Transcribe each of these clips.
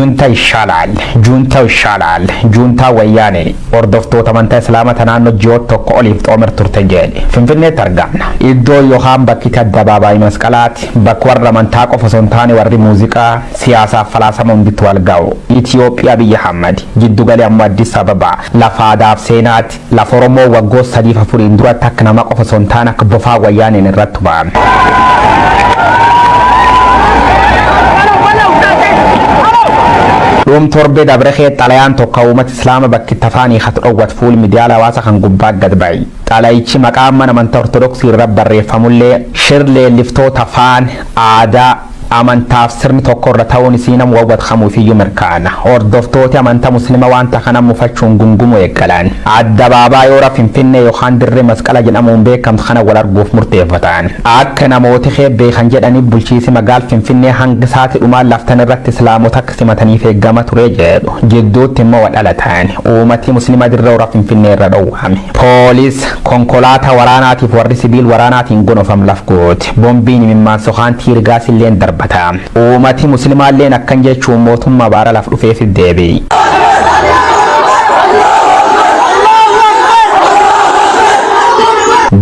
junta ishaalal junta wayyaane hordoftoota amantaa islaamata naannoo ji'oota tokko oliif xoomer turte jedhe Finfinneetti argamna. Iddoo yookaan bakki addabaabaayii masqalaati bakka warra amantaa qofa osoo hin taane warri muuziqaa siyaasaaf falaasama hunditti wal ga'u Itoophiyaa biyya Hamad jiddugalee ammoo Addis Ababaa lafa aadaaf seenaati lafa Oromoo waggoota 3-4 duratti akka nama qofa osoo hin taane akka bofaa wayyaaneen irratti ba'ame. Dum torbe dabre kheet xalayaan tokko uummata islaama bakki tafaanii hat dhowwat fuul miidiyaa hawaasa kan gubbaa gad ba'i. Xalayichi maqaan mana amantaa ortodoksii irra barreeffamullee shirlee liftoota afaan aadaa amantaaf sirni tokko irra ta'uun isiinam wawwat khamuufiyyuu mirkaana. Hordoftooti amantaa musliima wanta kana mufachuun gungumoo eeggalan. Addabaabaa yoora Finfinnee yookaan dirree masqala jedhamuun beekamtu kana wal arguuf murteeffatan. Akka namooti heebbee kan jedhanii bulchiisi magaal Finfinnee hanga saati dhumaan laftan irratti islaamota akka simataniif eeggama ture jedhu. Jidduutti immoo wadhalatan. Uummati musliima dirree yoora Finfinnee irra dhowwame. Poolis konkolaataa waraanaatiif warri sibiil waraanaatiin gonofam lafgooti. Bombiin imimmaan sokaan tiirgaas illeen darba. Uummati muslimaalleen akkan jechuun mootummaa baara laf dhufeef deebi'i.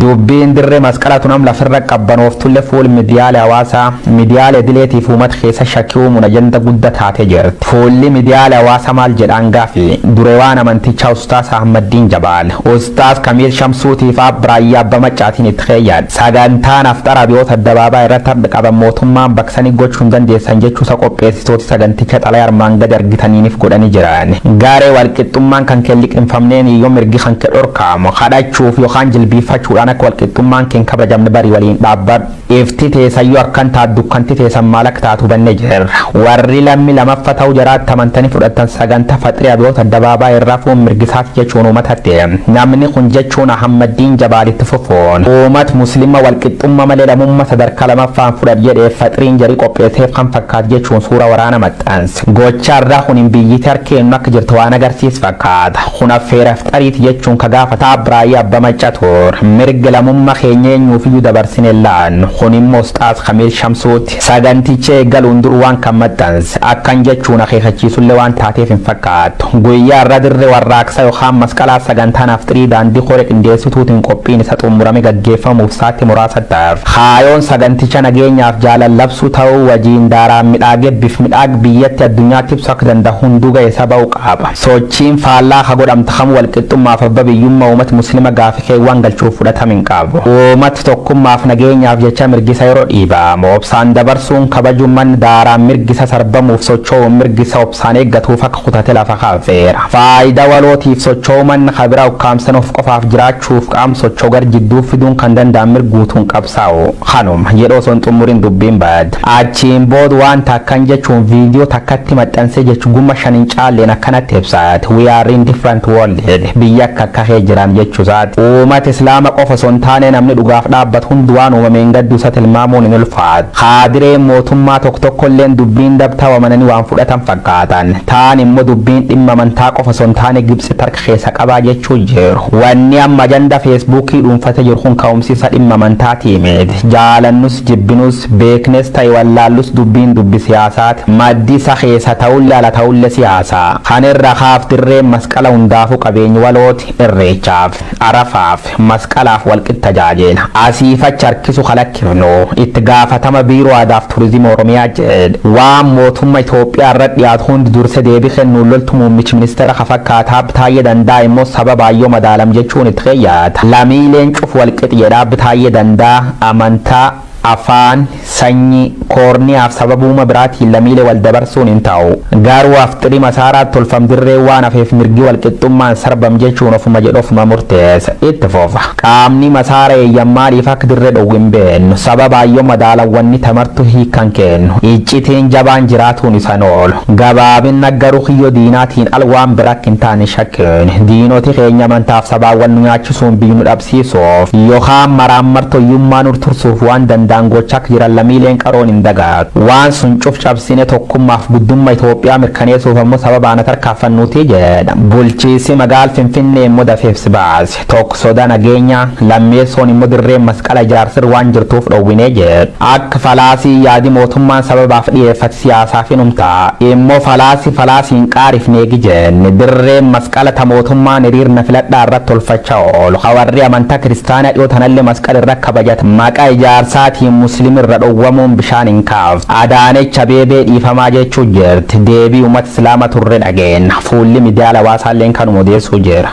Dubbiin dirree masqala tunam lafirra qabbanooftulle fuul miidiyaalee hawaasaa miidiyaalee dileetiif uummata keessa shakkii uumuun ajanda guddaa taatee jirti. Fuulli miidiyaalee hawaasaa maal jedhaan gaafi duree waan amantichaa Ustaas Ahmaddiin Jabaal Ustaas Kamiil Shamsuutiif Abiraayyaa Abba Maccaatiin itti keeyyan sagantaan aftara biyyoota addabaabaa irratti adda qaban mootummaan baksanii gochuu hin dandeessan jechuusa qopheessitooti saganticha xalaa armaan gad argitaniiniif godhanii jiran. Gaaree walqixxummaan kan kee liqinfamneen iyyoo mirgi kan kee dhorkaamu kadhachuuf yookaan jilbiifachuudhaan akka walqixxummaan keen kabajamne bari waliin dhaabbadhu. Ifti teessayyuu akkan taat dukkanti teessan maal akka taatu hubannee jirra. Warri lammi lamaffa ta'uu jiraatti amantanii fudhatan sagantaa faxirii biyyoota addabaabaa irraa fuun mirgisaati jechuun uummatatti. Namni kun jechuun Ahmaddiin Jabaalitti fufuun uummata musliima walqixxummaa malee lamummaa sadarkaa lamaffaan fudhadh jedhee faxiriin jarii qopheesseef kan fakkaatu jechuun suura waraana maxxanse. Gochaarraa kun hin biyyiti harkeennu akka jirtu waan agarsiis fakkaata. Kun affeera fixariiti jechuun ka gaafata Abiraayyaa Abba Maccatuur mirga lamummaa keenya eenyuufiyyuu dabarsine laannu. Kun immoo Ustaas Kamiil Shamsuuti saganticha eegaluun dur waan kan maxxanse akkan jechuun akeekachiisullee waan taateef hin fakkaatu. Guyyaa irra dirree warraaqsa yookaan masqalaa sagantaan afxirii daandii koree qindeessituutiin qophiin isa xumurame gaggeeffamuuf saatti muraasa ta'eef. Kaayoon saganticha nageenyaaf jaalallabsuu ta'uu wajiin daaraan midhaagee bif midhaag biyyatti addunyaatti ibsu akka danda'u hunduu ga'e saba'uu qaba. Sochiin faallaa ka godhamta kam walqixxummaaf abba biyyummaa uummata musliima gaafi keewwan galchuuf fudhatama hin qabu. Uummati tokkummaaf nageenyaaf jecha mirgisa yeroo dhiibamu obsaan dabarsuun kabajummaan daaraan mirgisa sarbamuuf socho'uun mirgisa obsaan eeggatuuf akka kutate lafa kaafeera. Faayidaa walootiif socho'uman kabira ukkaamsan of qofaaf jiraachuuf qaam sochoo gar jidduu fiduun kan danda'an mirguutuun qabsaa'u. Kanuma jedhoo son xumuriin dubbiin bad. Achiin booda waan takkan jechuun viidiyoo takkatti maxxansee jechuun gumma shanin caalleen akkanatti ibsaati. We are in different world biyya akka akka jiran jechuusaati. Uummata islaama qofa son taane namni dhugaaf dhaabbatu hundi waan uumameen gaddu isa tilmaamuun hin ulfaatu. Haadireen mootummaa tokko tokkolleen dubbiin dabtaa amananii waan fudhatan fakkaatan. Taan immoo dubbiin dhimma amantaa qofa son taane Gibxi tarka keessa qabaa jechuu jiru. Wanni amma ajanda feesbuukii dhuunfate jiru kun ka'umsiisa dhimma amantaatii miti. Jaalannus jibbinus beeknes ta'e wallaallus dubbiin dubbi siyaasaati. Maddi isa keessa ta'ulle ala ta'ulle siyaasaa. Kan irra kaaf dirreen masqala hundaafuu qabeenyi walooti irreechaaf arafaaf masqalaaf walqixa tajaajila. Asiifacha harkisu kalakkifnu itti gaafatama biiroo aadaaf turizimii Oromiyaa jedhe. Waan mootummaa Itoophiyaa irra dhiyaatu hundi dursa deebii kennuun loltu muummichi ministeera kafakkaataa Bitaayyee Dandaa immoo saba ayyoo madaalam jechuun itti keeyyaata. Lamiileen cufu walqixa jedhaa Bitaayyee Dandaa amantaa afaan sanyii koorniyaaf sababuuma biraatiin lamiilee wal dabarsuun hin ta'u. Garuu afxirii masaaraatti tolfam dirree waan hafeef mirgi walqixxummaan sarbam jechuun ofuma jedhu ofuma murteessa. Itti fufa. Qaamni masaara eeyyammaaliif akka dirree dhowwu hin beennu. Sababa ayyoo madaalawwanni tamartu hiikan kennu. Iccitiin jabaan jiraatuun isan oolu. Gabaabinna garuu kiyyoo diinaatiin al waan bira akka hin taane shakkeen. Diinoti keenya amantaaf sabaawwan nu nyaachisuun biyyu nu dhabsiisuuf yookaan maraan martoyyummaa nu tursuuf waan danda'a. danda'an gochaa jiran lammiileen qaroon hin dagaatu. Waan sun cuf cabsine tokkummaaf guddummaa Itoophiyaa mirkaneessuuf ammoo sababaan tarkaanfannuuti jedha. Bulchiinsi magaalaa Finfinnee immoo dafeefsi baase. Tokko sodaa nageenya lammeessoon immoo dirreen masqala ijaarsir waan jirtuuf dhowwinee jedhu. Akka falaasii yaadi mootummaan sababaaf dhiyeeffate siyaasaaf hinumtaa. Immoo falaasiin qaarifnee jenne dirreen masqala ta mootummaan hiriirna filadhaa irratti tolfachaa oolu. Hawarri amantaa kiristaanaa dhiyoo tanallee masqala irra kabajata. Maqaa ijaarsaatiin musliimirra dhowwamuun bishaan hin kaaf. Adaanech Abeebee dhiifamaa jechuu jirti. Deebii uummata islaama turre dhageenya. Fuulli miidiyaa hawaasaalleen kanuma odeessuu jira.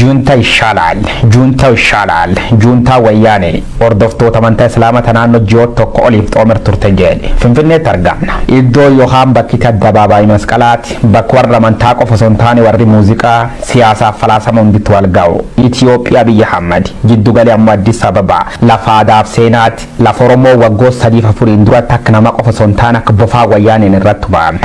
Junta ishaalal junta wayyaane hordoftoota amantaa islaamata naannoo ji'oota tokko oliif xoomer turte jedhe Finfinneetti argamna. Iddoo yookaan bakki addabaabaayii masqalaati bakka warra amantaa qofa osoo hin taane warri muuziqaa siyaasaaf falaasama hunditti wal ga'u. Itoophiyaa biyya Hammadi jiddu galee ammoo Addis Ababaa lafa aadaaf seenaati lafa Oromoo waggoota 3-4 duratti akka nama qofa osoo hin taane akka bofaa wayyaaneen irratti ba'ame.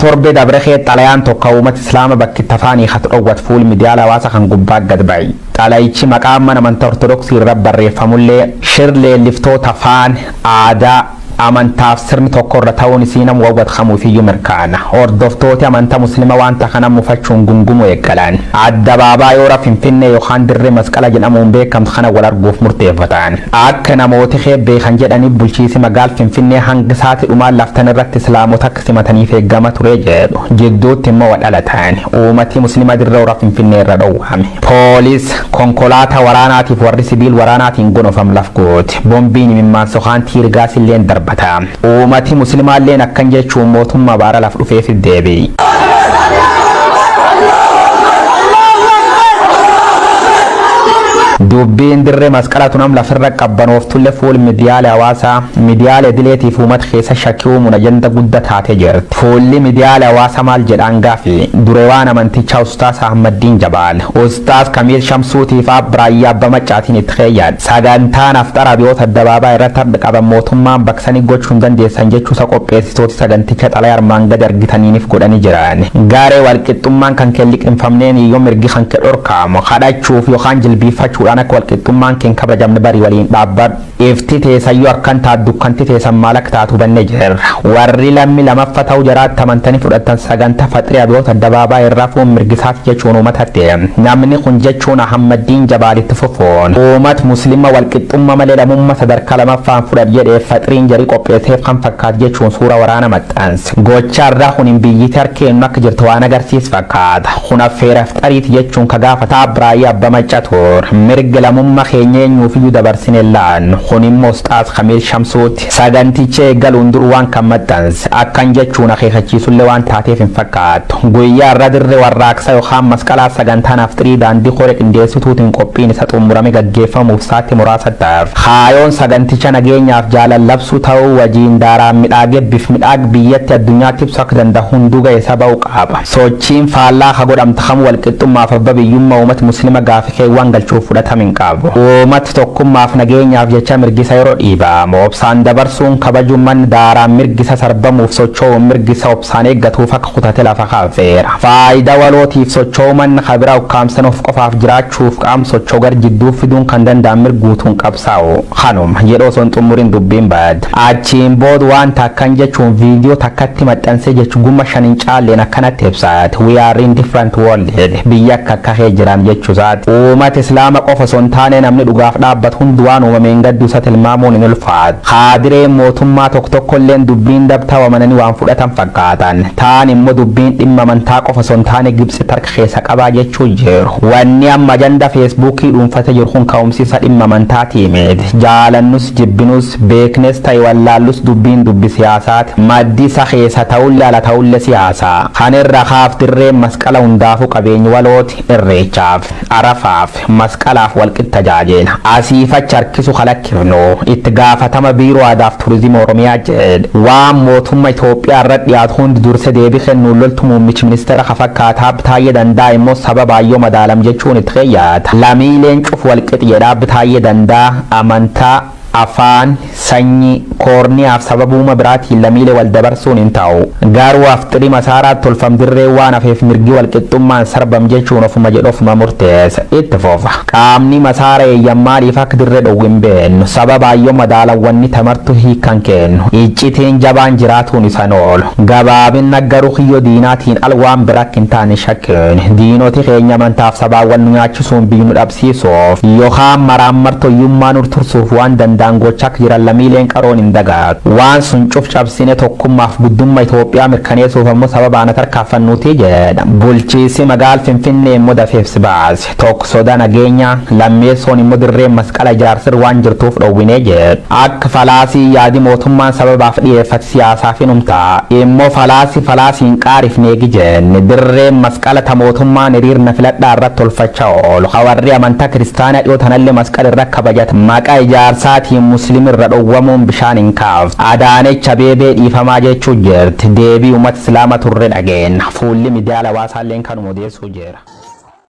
Torbe dabre xalayaan tokko uummata islaama bakki tafaanii haa dhowwat fuul miidiyaa hawaasa kan gubbaa gad ba'i. Xalayichi maqaa mana amantaa ortodoksii irra barreeffamullee shirlee liftoota afaan aadaa amantaaf sirni tokko irra ta'uun isiinam wawwat xamuufiyyuu mirkaana. Hordoftooti amantaa musliima wanta kana mufachuun gungumu eeggalan. Addabaabaayii yoora Finfinnee yookaan dirree masqala jedhamuun beekamtu kana wal arguuf murteeffatan. Akka namooti heebbee kan jedhanii bulchiinsi magaalaa Finfinnee hanga sa'aatii dhumaan laftan irratti islaamota akka simataniif eeggama ture jedhu. Jidduutti immoo wadhalatan. Uummati musliima dirree yoora Finfinnee irra dhowwame. Poolis konkolaataa waraanaatiif warri sibiil waraanaatiin gonofam lafgooti. Bombiin imimmaan sokaan tiirgaas illeen darba. Uummati muslimaalleen akkan jechuun mootummaa baara laf dhufeef deebi'i. Dubbiin dirree masqala tunam lafirra qabbanooftulle fuul miidiyaalee hawaasaa miidiyaalee dileetiif uummata keessa shakkii uumuun ajanda guddaa taatee jirti. Fuulli miidiyaalee hawaasaa maal jedhaan gaafi dure waan amantichaa Ustaas Ahmaddiin Jabaal Ustaas Kamiil Shamsuutiif Abiraayyaa Abba Maccaatiin itti keeyyaadha. Sagantaan aftara biyyoota addabaabaa irratti adda qaban mootummaan baksanii gochuu hin dandeessan jechuusa qopheessitooti saganticha xalayaan armaan gad argitaniif godhanii jiran. Gaaree walqixxummaan kan kee liqinfamneen iyyoo mirgi kan kee dhorkaamu kadhachuuf yookaan jilbiiffachuudhaan akka walqixxummaan keen kabajamne bari waliin dhaabbadhu. Ifti teessayyuu akkan taat dukkanti teessan maal akka taatu hubannee jirra. Warri lammi lamaffa ta'uu jaraatti amantanii fudhatan sagantaa faxirii abiyyoota addabaabaa irraa fuun mirgisaati jechuun uummatatte. Namni kun jechuun Ahmaddiin Jabaalitti fufuun uummata musliima walqixxummaa malee lamummaa sadarkaa lamaffaan fudhadhu jedhee faxiriin jarii qopheesseef kan fakkaatu jechuun suura waraana maxxanse. Gochaarraa kun hin biyyiti harkeennu akka jirtu waan agarsiis fakkaata. Kun affeera fixariiti jechuun ka gaafata Abiraayyaa Abba Maccatuur mirga lamummaa keenya eenyuufiyyuu dabarsine laannu. Kun immoo Ustaas Kamiil Shamsuuti saganticha eegaluun dur waan kan maxxanse akkan jechuun akeekachiisullee waan taateef hin fakkaatu. Guyyaa irra dirree warraaqsa yookaan masqalaa sagantaan afxirii daandii koree qindeessituutiin qophiin isa xumurame gaggeeffamuuf sa'aatii muraasa ta'eef. Kaayoon saganticha nageenyaaf jaalallabsuu ta'uu wajjiin daaraan midhaagee bif midhaag biyyatti addunyaatti ibsu akka danda'u hunduu ga'e saba'uu qaba. Sochiin faallaa ka godhamta kam walqixxummaaf abba biyyummaa uummata musliima gaafa keewwan galchuuf fudhatame hin qabu. Uummata tokkummaaf nageenyaaf jecha mirgisa yeroo dhiibamu obsaan dabarsuun kabajuun manni daaraan mirgisa sarbamuuf socho'uun mirgisa obsaan eeggatuuf akka kutate lafa kaafeera. Faayidaa walootiif socho'uu manni kabira ukkaamsan of qofaaf jiraachuuf qaam socho'u gar jidduu fiduun kan danda'an mirguutuun qabsaa'u. Kanuma jedhoo son xumuriin dubbiin baad. Achiin booda wanta akkan jechuun viidiyoo takkatti maxxansee jechuun gumma shanin caalleen akkanatti ibsaati. We are in different world biyya akka kee jiran jechuusaati. Uummata islaama qofa son taane namni dhugaaf dhaabbatu hundi waan uumameen gaddu isa tilmaamuun hin ulfaatu. Haadireen mootummaa tokkolleen dubbiin dabtaa wamananii waan fudhatan fakkaatan. Taan immoo dubbiin dhimma amantaa qofa son taane Gibxi tarka keessa qabaa jechuu jiru. Wanni amma ajanda feesbuukii dhuunfate jiru kun ka'umsiisa dhimma amantaatii miti. Jaalannus jibbinus beeknes ta'e wallaallus dubbiin dubbi siyaasaati. Maddi isa keessa ta'ulle ala ta'ulle siyaasaa. Kan irra kaaf dirreen masqala hundaafuu qabeenyi walooti irreechaaf arafaaf masqalaaf walqixa tajaajila. Asiifacha harkisu kalakkifnu itti gaafatama biiroo aadaaf turizimii Oromiyaa jedhe. Waan mootummaa Itoophiyaa irra dhiyaatu hundi dursa deebii kennuun loltu muummichi ministeera ka fakkaataa Bitaayyee Danda'a immoo sababaayyoo madaalam jechuun itti keeyyaata. Lamiileen cufu walqixi jedhaa Bitaayyee Danda'a amantaa afaan sanyii koorniyaaf sababuma biraatiin lammiilee wal dabarsuun hin ta'u garuu afxirii masaaraa tolfamdirree waan hafeef mirgi walqixxummaan sarbam jechuun ofuma jedhu ofuma murteessa itti fufa qaamni masaara eeyyammaadhiif akka dirree dhowwin beennu sababaayyoo madaalawwanni tamartu hiikan kennu iccitiin jabaan jiraatuun isan oolu gabaabin naggaruu kiyyoo diinaatiin al waan birak hin taane shakkeen diinoti keenya amantaaf sabaawwan nu nyaachisuun biyyuu dhabsiisuuf yookaan maraammartoyyummaa nur tursuuf waan danda'an gochak jiran lammiileen qaroon hin dagaatu waan sun cuf cabsine tokkummaaf guddummaa Itoophiyaa mirkaneessuuf ammoo sababaana tarkaanfannuuti jedha bulchiisi magaal Finfinnee immoo dafeefsi baase tokko soda nageenya lammeessoon immoo dirreen masqala ijaarsir waan jirtuuf dhowwinee jedhu akka falaasii yaadi mootummaan sababaaf dhiyeeffate siyaasaaf hinumtaa immoo falaasiin qaarifneegi jenne dirreen masqala ta mootummaan hiriirna filadhaa irratti tolfachaa oolu hawarri amantaa kiristaanaa dhiyoo tanallee masqala irra kabajata maqaa ijaarsaatiin musliimi irra dhowwamuun bishaan hin kaaftu Adaanecha Abeebee dhiifamaa jechuu jirti deebii uummata islaama turre dhageenya fuulli miidiyaa hawaasaalleen kanuma odeessuu jira.